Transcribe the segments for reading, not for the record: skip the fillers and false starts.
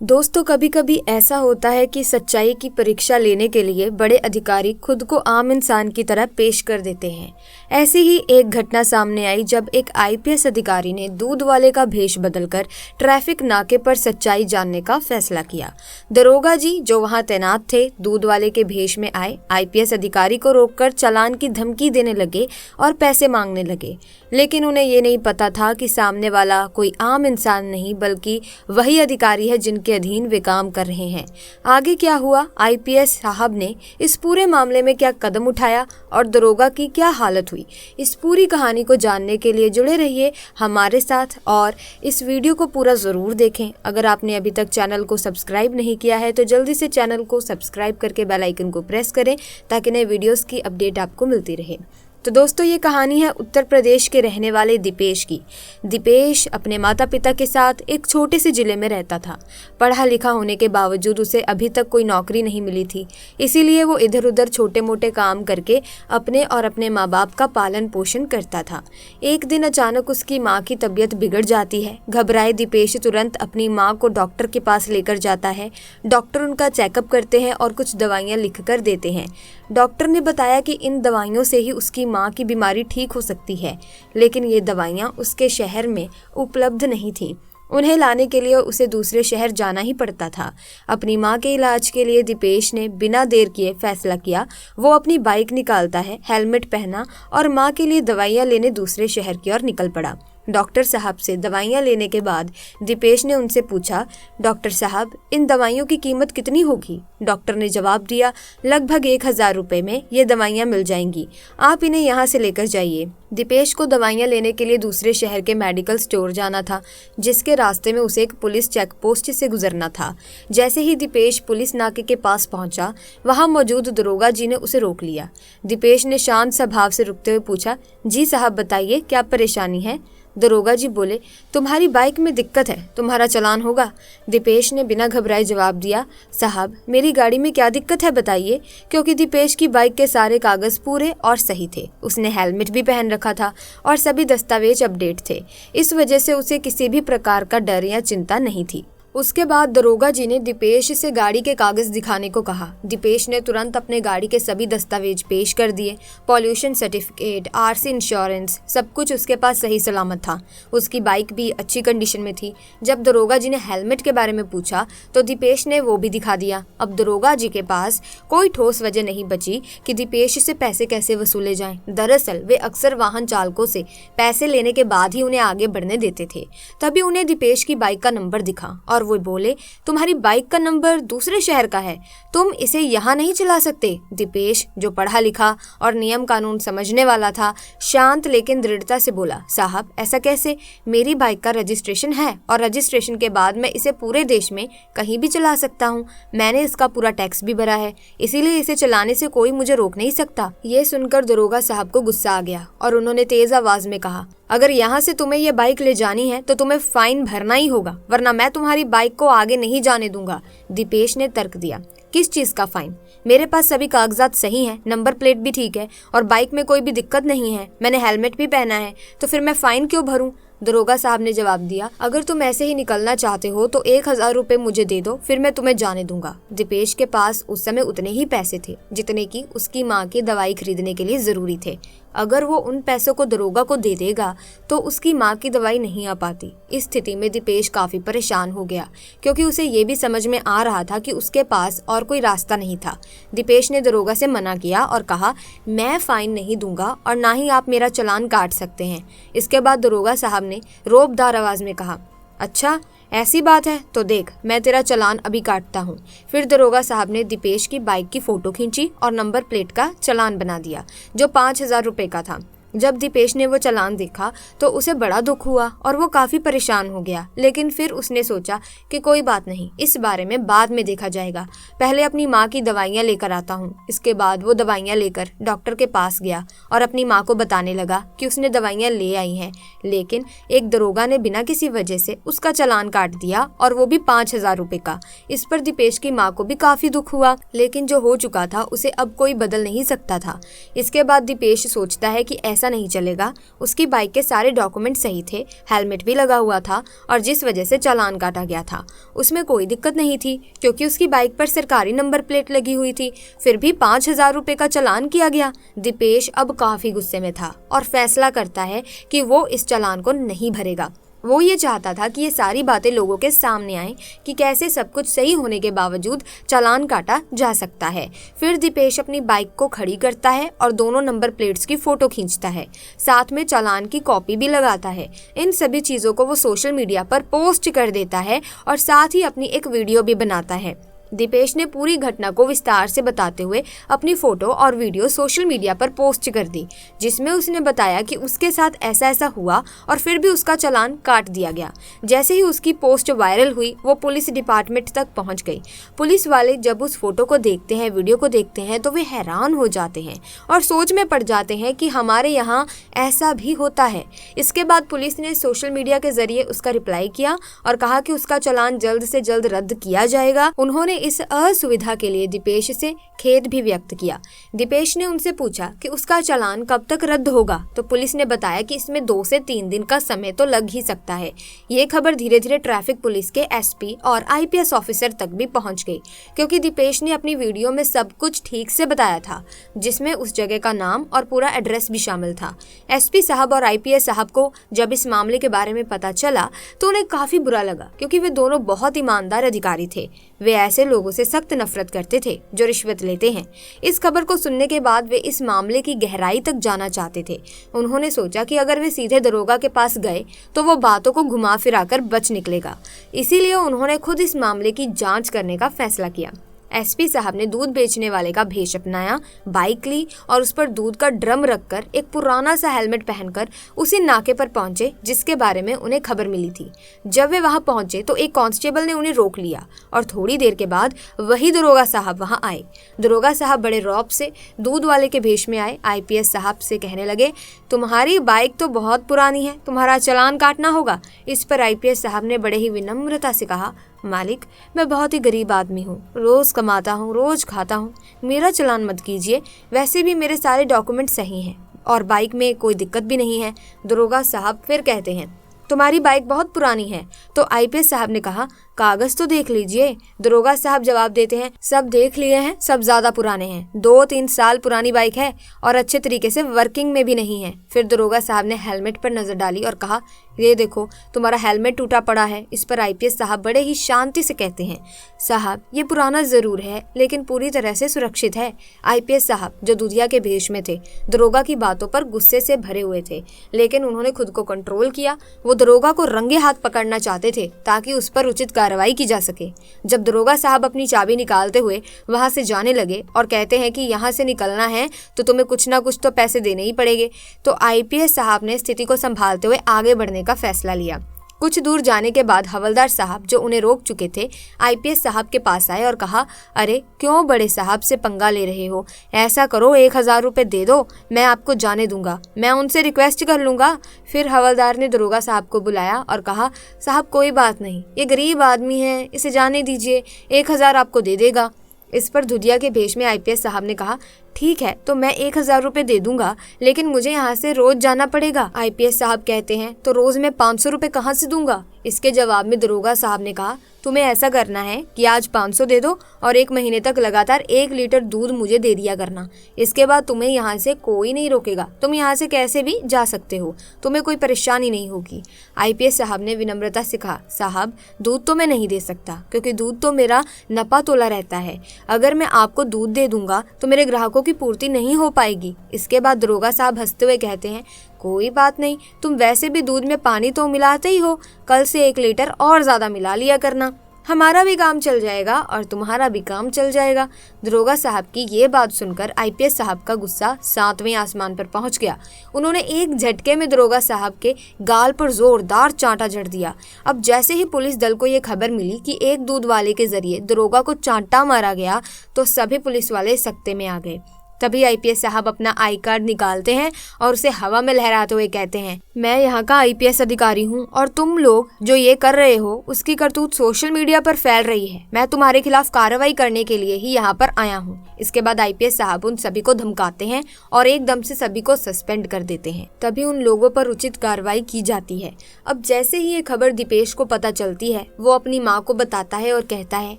दोस्तों, कभी कभी ऐसा होता है कि सच्चाई की परीक्षा लेने के लिए बड़े अधिकारी खुद को आम इंसान की तरह पेश कर देते हैं। ऐसी ही एक घटना सामने आई जब एक आईपीएस अधिकारी ने दूध वाले का भेष बदलकर ट्रैफिक नाके पर सच्चाई जानने का फैसला किया। दरोगा जी जो वहां तैनात थे दूध वाले के भेष में आए आईपीएस अधिकारी को रोककर चालान की धमकी देने लगे और पैसे मांगने लगे, लेकिन उन्हें ये नहीं पता था कि सामने वाला कोई आम इंसान नहीं बल्कि वही अधिकारी है जिनके अधीन वे काम कर रहे हैं। आगे क्या हुआ, आईपीएस साहब ने इस पूरे मामले में क्या कदम उठाया और दरोगा की क्या हालत हुई, इस पूरी कहानी को जानने के लिए जुड़े रहिए हमारे साथ और इस वीडियो को पूरा ज़रूर देखें। अगर आपने अभी तक चैनल को सब्सक्राइब नहीं किया है तो जल्दी से चैनल को सब्सक्राइब करके बेल आइकन को प्रेस करें ताकि नए वीडियोस की अपडेट आपको मिलती रहे। तो दोस्तों, ये कहानी है उत्तर प्रदेश के रहने वाले दीपेश की। दीपेश अपने माता पिता के साथ एक छोटे से ज़िले में रहता था। पढ़ा लिखा होने के बावजूद उसे अभी तक कोई नौकरी नहीं मिली थी, इसीलिए वो इधर उधर छोटे मोटे काम करके अपने और अपने माँ बाप का पालन पोषण करता था। एक दिन अचानक उसकी माँ की तबीयत बिगड़ जाती है। घबराए दीपेश तुरंत अपनी माँ को डॉक्टर के पास लेकर जाता है। डॉक्टर उनका चेकअप करते हैं और कुछ दवाइयाँ लिख कर देते हैं। डॉक्टर ने बताया कि इन दवाइयों से ही उसकी माँ की बीमारी ठीक हो सकती है, लेकिन ये दवाइयाँ उसके शहर में उपलब्ध नहीं थीं। उन्हें लाने के लिए उसे दूसरे शहर जाना ही पड़ता था। अपनी माँ के इलाज के लिए दीपेश ने बिना देर किए फैसला किया। वो अपनी बाइक निकालता है, हेलमेट पहना और माँ के लिए दवाइयाँ लेने दूसरे शहर की ओर निकल पड़ा। डॉक्टर साहब से दवाइयाँ लेने के बाद दीपेश ने उनसे पूछा, डॉक्टर साहब इन दवाइयों की कीमत कितनी होगी? डॉक्टर ने जवाब दिया, लगभग 1000 रुपये में ये दवाइयाँ मिल जाएंगी, आप इन्हें यहाँ से लेकर जाइए। दीपेश को दवाइयाँ लेने के लिए दूसरे शहर के मेडिकल स्टोर जाना था, जिसके रास्ते में उसे एक पुलिस चेक पोस्ट से गुजरना था। जैसे ही दीपेश पुलिस नाके के पास पहुंचा, वहां मौजूद दरोगा जी ने उसे रोक लिया। दीपेश ने शांत स्वभाव से रुकते हुए पूछा, जी साहब बताइए क्या परेशानी है? दरोगा जी बोले, तुम्हारी बाइक में दिक्कत है, तुम्हारा चालान होगा। दीपेश ने बिना घबराए जवाब दिया, साहब मेरी गाड़ी में क्या दिक्कत है बताइए, क्योंकि दीपेश की बाइक के सारे कागज पूरे और सही थे। उसने हेलमेट भी पहन रखा था और सभी दस्तावेज अपडेट थे। इस वजह से उसे किसी भी प्रकार का डर या चिंता नहीं थी। उसके बाद दरोगा जी ने दीपेश से गाड़ी के कागज दिखाने को कहा। दीपेश ने तुरंत अपने गाड़ी के सभी दस्तावेज पेश कर दिए। पॉल्यूशन सर्टिफिकेट, आरसी इंश्योरेंस, सब कुछ उसके पास सही सलामत था। उसकी बाइक भी अच्छी कंडीशन में थी। जब दरोगा जी ने हेलमेट के बारे में पूछा तो दीपेश ने वो भी दिखा दिया। अब दरोगा जी के पास कोई ठोस वजह नहीं बची कि दीपेश से पैसे कैसे वसूले जाएं। दरअसल वे अक्सर वाहन चालकों से पैसे लेने के बाद ही उन्हें आगे बढ़ने देते थे। तभी उन्हें दीपेश की बाइक का नंबर दिखा और वो बोले, तुम्हारी बाइक का नंबर दूसरे शहर का है, तुम इसे यहाँ नहीं चला सकते। दीपेश जो पढ़ा लिखा और नियम कानून समझने वाला था, शांत लेकिन दृढ़ता से बोला, साहब ऐसा कैसे? मेरी बाइक का रजिस्ट्रेशन है और रजिस्ट्रेशन के बाद मैं इसे पूरे देश में कहीं भी चला सकता हूँ। मैंने इसका पूरा टैक्स भी भरा है, इसीलिए इसे चलाने से कोई मुझे रोक नहीं सकता। ये सुनकर दरोगा साहब को गुस्सा आ गया और उन्होंने तेज आवाज में कहा, अगर यहाँ से तुम्हें ये बाइक ले जानी है तो तुम्हें फाइन भरना ही होगा, वरना मैं तुम्हारी बाइक को आगे नहीं जाने दूंगा। दीपेश ने तर्क दिया, किस चीज का फाइन? मेरे पास सभी कागजात सही हैं, नंबर प्लेट भी ठीक है और बाइक में कोई भी दिक्कत नहीं है। मैंने हेलमेट भी पहना है, तो फिर मैं फाइन क्यों भरूं? दरोगा साहब ने जवाब दिया, अगर तुम ऐसे ही निकलना चाहते हो तो 1000 रुपये मुझे दे दो, फिर मैं तुम्हें जाने दूंगा। दीपेश के पास उस समय उतने ही पैसे थे जितने की उसकी माँ की दवाई खरीदने के लिए जरूरी थे। अगर वो उन पैसों को दरोगा को दे देगा तो उसकी माँ की दवाई नहीं आ पाती। इस स्थिति में दीपेश काफी परेशान हो गया, क्योंकि उसे ये भी समझ में आ रहा था कि उसके पास और कोई रास्ता नहीं था। दीपेश ने दरोगा से मना किया और कहा, मैं फाइन नहीं दूंगा और ना ही आप मेरा चालान काट सकते हैं। इसके बाद दरोगा साहब ने रोबदार आवाज में कहा, अच्छा ऐसी बात है तो देख, मैं तेरा चालान अभी काटता हूँ। फिर दरोगा साहब ने दीपेश की बाइक की फोटो खींची और नंबर प्लेट का चालान बना दिया, जो 5000 रुपये का था। जब दीपेश ने वो चालान देखा तो उसे बड़ा दुख हुआ और वो काफ़ी परेशान हो गया, लेकिन फिर उसने सोचा कि कोई बात नहीं, इस बारे में बाद में देखा जाएगा, पहले अपनी माँ की दवाइयाँ लेकर आता हूँ। इसके बाद वो दवाइयाँ लेकर डॉक्टर के पास गया और अपनी माँ को बताने लगा कि उसने दवाइयाँ ले आई हैं, लेकिन एक दरोगा ने बिना किसी वजह से उसका चालान काट दिया और वो भी 5000 रुपये का। इस पर दीपेश की माँ को भी काफ़ी दुख हुआ, लेकिन जो हो चुका था उसे अब कोई बदल नहीं सकता था। इसके बाद दीपेश सोचता है कि ऐसा ऐसा नहीं चलेगा। उसकी बाइक के सारे डॉक्यूमेंट सही थे, हेलमेट भी लगा हुआ था और जिस वजह से चालान काटा गया था उसमें कोई दिक्कत नहीं थी क्योंकि उसकी बाइक पर सरकारी नंबर प्लेट लगी हुई थी। फिर भी 5,000 रुपए का चालान किया गया। दीपेश अब काफी गुस्से में था और फैसला करता है कि वो इस चालान को नहीं भरेगा। वो ये चाहता था कि ये सारी बातें लोगों के सामने आए कि कैसे सब कुछ सही होने के बावजूद चालान काटा जा सकता है। फिर दीपेश अपनी बाइक को खड़ी करता है और दोनों नंबर प्लेट्स की फोटो खींचता है, साथ में चालान की कॉपी भी लगाता है। इन सभी चीज़ों को वो सोशल मीडिया पर पोस्ट कर देता है और साथ ही अपनी एक वीडियो भी बनाता है। दीपेश ने पूरी घटना को विस्तार से बताते हुए अपनी फोटो और वीडियो सोशल मीडिया पर पोस्ट कर दी, जिसमें उसने बताया कि उसके साथ ऐसा ऐसा हुआ और फिर भी उसका चालान काट दिया गया। जैसे ही उसकी पोस्ट वायरल हुई वो पुलिस डिपार्टमेंट तक पहुंच गई। पुलिस वाले जब उस फोटो को देखते हैं, वीडियो को देखते हैं तो वे हैरान हो जाते हैं और सोच में पड़ जाते हैं कि हमारे यहाँ ऐसा भी होता है। इसके बाद पुलिस ने सोशल मीडिया के जरिए उसका रिप्लाई किया और कहा कि उसका चालान जल्द से जल्द रद्द किया जाएगा। उन्होंने इस असुविधा के लिए दीपेश से खेद भी व्यक्त किया। दीपेश ने उनसे पूछा कि उसका चालान कब तक रद्द होगा, तो पुलिस ने बताया कि इसमें 2 से 3 दिन का समय तो लग ही सकता है। ये खबर धीरे धीरे ट्रैफिक पुलिस के एसपी और आईपीएस ऑफिसर तक भी पहुंच गई क्योंकि दीपेश ने अपनी वीडियो में सब कुछ ठीक से बताया था, जिसमें उस जगह का नाम और पूरा एड्रेस भी शामिल था। एसपी साहब और आईपीएस साहब को जब इस मामले के बारे में पता चला तो उन्हें काफी बुरा लगा क्योंकि वे दोनों बहुत ईमानदार अधिकारी थे। वे ऐसे लोगों से सख्त नफरत करते थे जो रिश्वत लेते हैं। इस खबर को सुनने के बाद वे इस मामले की गहराई तक जाना चाहते थे। उन्होंने सोचा कि अगर वे सीधे दरोगा के पास गए तो वो बातों को घुमा फिराकर बच निकलेगा। इसीलिए उन्होंने खुद इस मामले की जांच करने का फैसला किया। एसपी साहब ने दूध बेचने वाले का भेष अपनाया, बाइक ली और उस पर दूध का ड्रम रखकर एक पुराना सा हेलमेट पहनकर उसी नाके पर पहुंचे जिसके बारे में उन्हें खबर मिली थी। जब वे वहां पहुंचे तो एक कांस्टेबल ने उन्हें रोक लिया और थोड़ी देर के बाद वही दरोगा साहब वहां आए। दरोगा साहब बड़े रौब से दूध वाले के भेष में आए। आईपीएस साहब से कहने लगे, तुम्हारी बाइक तो बहुत पुरानी है, तुम्हारा चालान काटना होगा। इस पर आईपीएस साहब ने बड़े ही विनम्रता से कहा, मालिक, मैं बहुत ही गरीब आदमी हूँ, रोज कमाता हूँ, रोज खाता हूँ, मेरा चालान मत कीजिए। वैसे भी मेरे सारे डॉक्यूमेंट सही हैं और बाइक में कोई दिक्कत भी नहीं है। दरोगा साहब फिर कहते हैं, तुम्हारी बाइक बहुत पुरानी है। तो आईपीएस साहब ने कहा, कागज तो देख लीजिए। दरोगा साहब जवाब देते हैं, सब देख लिए हैं, सब ज्यादा पुराने हैं, 2-3 साल पुरानी बाइक है और अच्छे तरीके से वर्किंग में भी नहीं है। फिर दरोगा साहब ने हेलमेट पर नजर डाली और कहा, ये देखो तुम्हारा हेलमेट टूटा पड़ा है। इस पर आईपीएस साहब बड़े ही शांति से कहते हैं, साहब ये पुराना जरूर है लेकिन पूरी तरह से सुरक्षित है। आईपीएस साहब जो दूधिया के भेष में थे दरोगा की बातों पर गुस्से से भरे हुए थे, लेकिन उन्होंने खुद को कंट्रोल किया। वो दरोगा को रंगे हाथ पकड़ना चाहते थे ताकि उस पर उचित कार्रवाई की जा सके। जब दरोगा साहब अपनी चाबी निकालते हुए वहां से जाने लगे और कहते हैं कि यहाँ से निकलना है तो तुम्हें कुछ ना कुछ तो पैसे देने ही पड़ेंगे, तो आईपीएस साहब ने स्थिति को संभालते हुए आगे बढ़ने का फैसला लिया। कुछ दूर जाने के बाद हवलदार साहब जो उन्हें रोक चुके थे आईपीएस साहब के पास आए और कहा, अरे क्यों बड़े साहब से पंगा ले रहे हो, ऐसा करो 1,000 रुपए दे दो, मैं आपको जाने दूंगा, मैं उनसे रिक्वेस्ट कर लूंगा। फिर हवलदार ने दरोगा साहब को बुलाया और कहा, साहब कोई बात नहीं, ये गरीब आदमी है, इसे जाने दीजिए, 1,000 आपको दे देगा। इस पर दूधिया के भेष में आईपीएस साहब ने कहा, ठीक है तो मैं 1,000 रुपए दे दूंगा, लेकिन मुझे यहाँ से रोज जाना पड़ेगा। आईपीएस साहब कहते हैं, तो रोज मैं 500 रुपए कहाँ से दूंगा। इसके जवाब में दरोगा साहब ने कहा, तुम्हें ऐसा करना है कि आज 500 दे दो और 1 महीने तक लगातार 1 लीटर दूध मुझे दे दिया करना। इसके बाद तुम्हें यहाँ से कोई नहीं रोकेगा, तुम यहाँ से कैसे भी जा सकते हो, तुम्हें कोई परेशानी नहीं होगी। आईपीएस साहब ने विनम्रता से कहा, साहब दूध तो मैं नहीं दे सकता क्योंकि दूध तो मेरा नपा तोला रहता है। अगर मैं आपको दूध दे दूंगा तो मेरे ग्राहकों की पूर्ति नहीं हो पाएगी। इसके बाद दरोगा साहब हंसते हुए कहते हैं, कोई बात नहीं, तुम वैसे भी दूध में पानी तो मिलाते ही हो, कल से 1 लीटर और ज्यादा मिला लिया करना, हमारा भी काम चल जाएगा और तुम्हारा भी काम चल जाएगा। दरोगा साहब की ये बात सुनकर आईपीएस साहब का गुस्सा 7वें आसमान पर पहुंच गया। उन्होंने एक झटके में दरोगा साहब के गाल पर जोरदार चांटा जड़ दिया। अब जैसे ही पुलिस दल को ये खबर मिली कि एक दूध वाले के जरिए दरोगा को चांटा मारा गया तो सभी पुलिस वाले सख्ते में आ गए। तभी आईपीएस साहब अपना आई कार्ड निकालते हैं और उसे हवा में लहराते हुए कहते हैं, मैं यहाँ का आईपीएस अधिकारी हूँ और तुम लोग जो ये कर रहे हो उसकी करतूत सोशल मीडिया पर फैल रही है। मैं तुम्हारे खिलाफ कार्रवाई करने के लिए ही यहाँ पर आया हूँ। इसके बाद आईपीएस साहब उन सभी को धमकाते हैं और एकदम से सभी को सस्पेंड कर देते हैं। तभी उन लोगों पर उचित कार्रवाई की जाती है। अब जैसे ही ये खबर दीपेश को पता चलती है, वो अपनी माँ को बताता है और कहता है,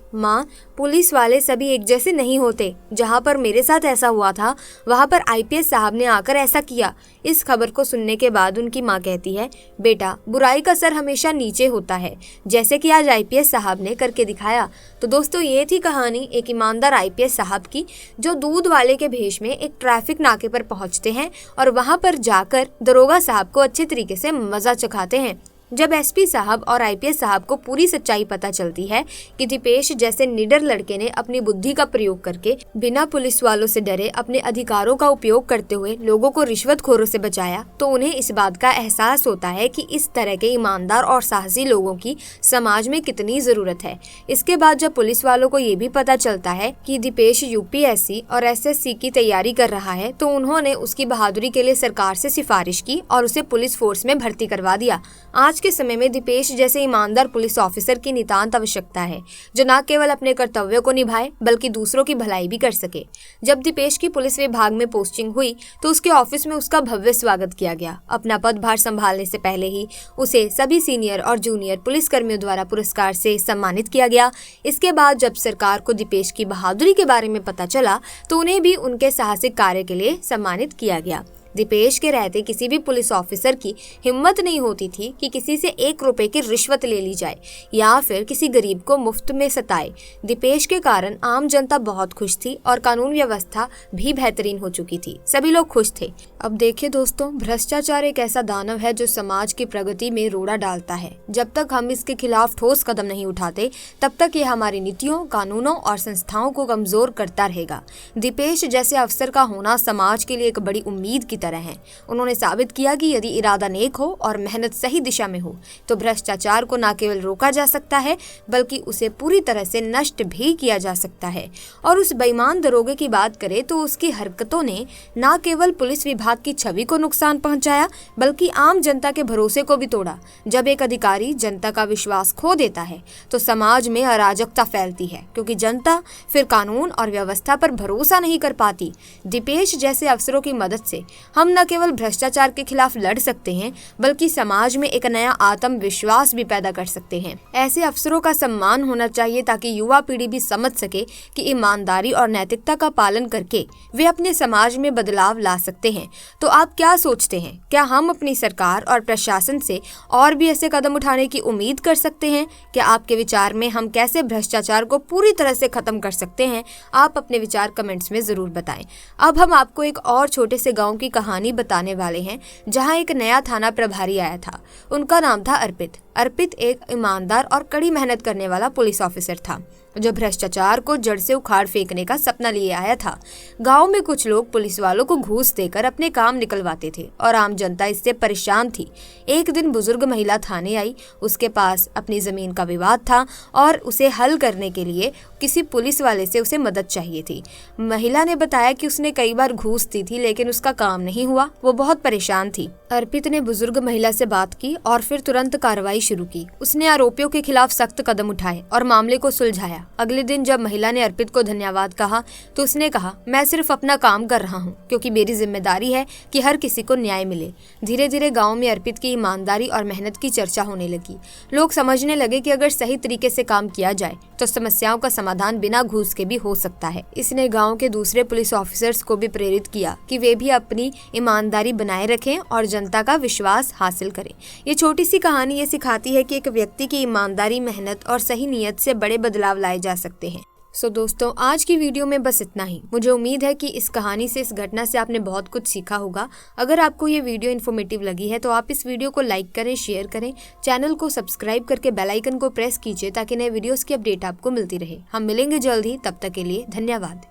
माँ, पुलिस वाले सभी एक जैसे नहीं होते। जहाँ पर मेरे साथ ऐसा हुआ था वहाँ पर आईपीएस साहब ने आकर ऐसा किया। इस खबर को सुनने के बाद उनकी माँ कहती है, बेटा, बुराई का सर हमेशा नीचे होता है, जैसे कि आज आईपीएस साहब ने करके दिखाया। तो दोस्तों, ये थी कहानी एक ईमानदार आईपीएस साहब की, जो दूध वाले के भेष में एक ट्रैफिक नाके पर पहुंचते हैं और वहां पर जाकर दरोगा साहब को अच्छे तरीके से मजा चखाते हैं। जब एसपी साहब और आईपीएस साहब को पूरी सच्चाई पता चलती है कि दीपेश जैसे निडर लड़के ने अपनी बुद्धि का प्रयोग करके बिना पुलिस वालों से डरे अपने अधिकारों का उपयोग करते हुए लोगों को रिश्वतखोरों से बचाया, तो उन्हें इस बात का एहसास होता है कि इस तरह के ईमानदार और साहसी लोगों की समाज में कितनी जरूरत है। इसके बाद जब पुलिस वालों को ये भी पता चलता है कि दीपेश यूपीएससी और एसएससी की तैयारी कर रहा है, तो उन्होंने उसकी बहादुरी के लिए सरकार से सिफारिश की और उसे पुलिस फोर्स में भर्ती करवा दिया। आज के समय में दीपेश जैसे ईमानदार पुलिस ऑफिसर की नितांत आवश्यकता है, जो न केवल अपने कर्तव्यों को निभाए बल्कि दूसरों की भलाई भी कर सके। जब दीपेश की पुलिस विभाग में पोस्टिंग हुई तो उसके ऑफिस में उसका भव्य स्वागत किया गया। अपना पदभार संभालने से पहले ही उसे सभी सीनियर और जूनियर पुलिस कर्मियों द्वारा पुरस्कार से सम्मानित किया गया। इसके बाद जब सरकार को दीपेश की बहादुरी के बारे में पता चला तो उन्हें भी उनके साहसिक कार्य के लिए सम्मानित किया गया। दीपेश के रहते किसी भी पुलिस ऑफिसर की हिम्मत नहीं होती थी कि किसी से 1 रुपए की रिश्वत ले ली जाए या फिर किसी गरीब को मुफ्त में सताए। दीपेश के कारण आम जनता बहुत खुश थी और कानून व्यवस्था भी बेहतरीन हो चुकी थी। सभी लोग खुश थे। अब देखिए दोस्तों, भ्रष्टाचार एक ऐसा दानव है जो समाज की प्रगति में रोड़ा डालता है। जब तक हम इसके खिलाफ ठोस कदम नहीं उठाते, तब तक ये हमारी नीतियों, कानूनों और संस्थाओं को कमजोर करता रहेगा। दीपेश जैसे अफसर का होना समाज के लिए एक बड़ी उम्मीद की तरह है। उन्होंने साबित किया कि यदि इरादा नेक हो और मेहनत सही दिशा में हो तो भ्रष्टाचार को न केवल रोका जा सकता है बल्कि उसे पूरी तरह से नष्ट भी किया जा सकता है। और उस बेईमान दरोगे की बात करें तो उसकी हरकतों ने न केवल पुलिस विभाग की छवि को नुकसान पहुंचाया बल्कि आम जनता के भरोसे को भी तोड़ा। जब एक अधिकारी जनता का विश्वास खो देता है तो समाज में अराजकता फैलती है, क्योंकि जनता फिर कानून और व्यवस्था पर भरोसा नहीं कर पाती। दीपेश जैसे अफसरों की मदद से हम न केवल भ्रष्टाचार के खिलाफ लड़ सकते हैं बल्कि समाज में एक नया आत्मविश्वास भी पैदा कर सकते हैं। ऐसे अफसरों का सम्मान होना चाहिए ताकि युवा पीढ़ी भी समझ सके कि ईमानदारी और नैतिकता का पालन करके वे अपने समाज में बदलाव ला सकते हैं। तो आप क्या सोचते हैं? क्या हम अपनी सरकार और प्रशासन से और भी ऐसे कदम उठाने की उम्मीद कर सकते हैं? क्या आपके विचार में हम कैसे भ्रष्टाचार को पूरी तरह से खत्म कर सकते हैं? आप अपने विचार कमेंट्स में जरूर बताएं। अब हम आपको एक और छोटे से गाँव की कहानी बताने वाले हैं जहां एक नया थाना प्रभारी आया था। उनका नाम था अर्पित। अर्पित एक ईमानदार और कड़ी मेहनत करने वाला पुलिस ऑफिसर था जो भ्रष्टाचार को जड़ से उखाड़ फेंकने का सपना लिए आया था। गांव में कुछ लोग पुलिस वालों को घूस देकर अपने काम निकलवाते थे और आम जनता इससे परेशान थी। एक दिन बुजुर्ग महिला थाने आई। उसके पास अपनी जमीन का विवाद था और उसे हल करने के लिए किसी पुलिस वाले से उसे मदद चाहिए थी। महिला ने बताया कि उसने कई बार घूस दी थी लेकिन उसका काम नहीं हुआ। वो बहुत परेशान थी। अर्पित ने बुजुर्ग महिला से बात की और फिर तुरंत कार्रवाई शुरू की। उसने आरोपियों के खिलाफ सख्त कदम उठाए और मामले को सुलझाया। अगले दिन जब महिला ने अर्पित को धन्यवाद कहा तो उसने कहा, मैं सिर्फ अपना काम कर रहा हूँ क्योंकि मेरी जिम्मेदारी है कि हर किसी को न्याय मिले। धीरे धीरे गांव में अर्पित की ईमानदारी और मेहनत की चर्चा होने लगी। लोग समझने लगे कि अगर सही तरीके से काम किया जाए तो समस्याओं का समाधान बिना घूस के भी हो सकता है। इसने गाँव के दूसरे पुलिस ऑफिसर्स को भी प्रेरित किया कि वे भी अपनी ईमानदारी बनाए रखें और जनता का विश्वास हासिल करें। ये छोटी सी कहानी ये सिखाती है कि एक व्यक्ति की ईमानदारी, मेहनत और सही नीयत से बड़े बदलाव लाए जा सकते हैं। सो दोस्तों, आज की वीडियो में बस इतना ही। मुझे उम्मीद है कि इस कहानी से, इस घटना से आपने बहुत कुछ सीखा होगा। अगर आपको ये वीडियो इन्फॉर्मेटिव लगी है तो आप इस वीडियो को लाइक करें, शेयर करें, चैनल को सब्सक्राइब करके बेल आइकन को प्रेस कीजिए ताकि नए वीडियोस की अपडेट आपको मिलती रहे। हम मिलेंगे जल्द ही, तब तक के लिए धन्यवाद।